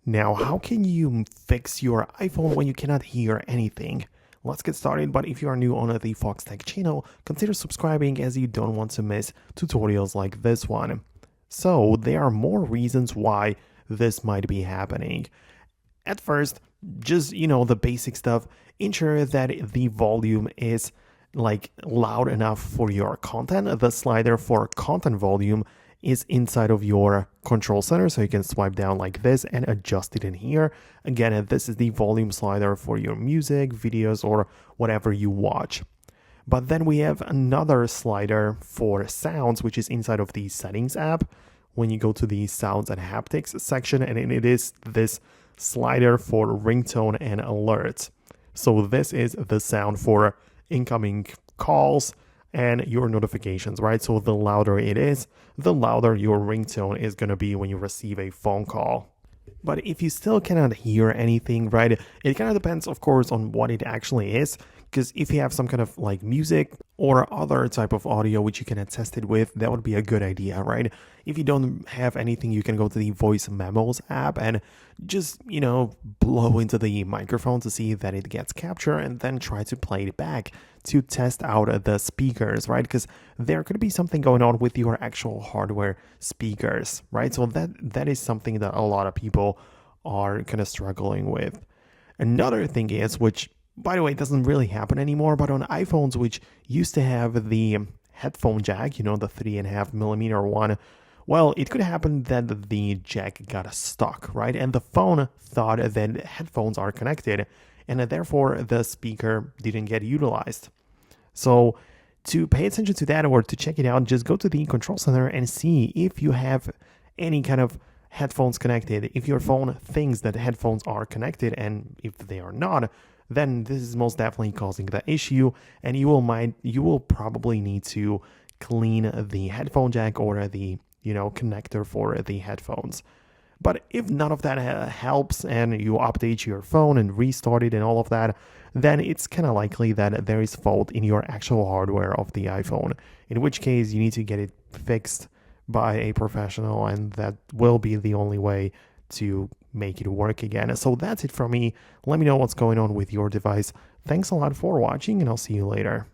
Now, how can you fix your iPhone when you cannot hear anything? Let's get started, but if you are new on the Foxtecc channel, consider subscribing as you don't want to miss tutorials like this one. So, there are more reasons why this might be happening. At first, just, the basic stuff, ensure that the volume is loud enough for your content. The slider for content volume is inside of your control center, so you can swipe down like this and adjust it in here. Again, this is the volume slider for your music, videos, or whatever you watch. But then we have another slider for sounds, which is inside of the settings app. When you go to the sounds and haptics section, and it is this slider for ringtone and alerts. So this is the sound for incoming calls and your notifications, right? So the louder it is, the louder your ringtone is going to be when you receive a phone call. But if you still cannot hear anything, right, it kind of depends, of course, on what it actually is. Because if you have some kind of music or other type of audio which you can test it with, that would be a good idea, right? If you don't have anything, you can go to the voice memos app and just, blow into the microphone to see that it gets captured and then try to play it back to test out the speakers, right? Because there could be something going on with your actual hardware speakers, right? So that is something that a lot of people are kind of struggling with. Another thing is, which by the way, it doesn't really happen anymore, but on iPhones, which used to have the headphone jack, the 3.5mm one, well, it could happen that the jack got stuck, right? And the phone thought that headphones are connected, and therefore the speaker didn't get utilized. So to pay attention to that or to check it out, just go to the control center and see if you have any kind of headphones connected. If your phone thinks that headphones are connected, and if they are not, then this is most definitely causing the issue, and you will probably need to clean the headphone jack or the connector for the headphones. But if none of that helps and you update your phone and restart it and all of that, then it's kind of likely that there is fault in your actual hardware of the iPhone, in which case you need to get it fixed by a professional, and that will be the only way to make it work again. So that's it from me. Let me know what's going on with your device. Thanks a lot for watching, and I'll see you later.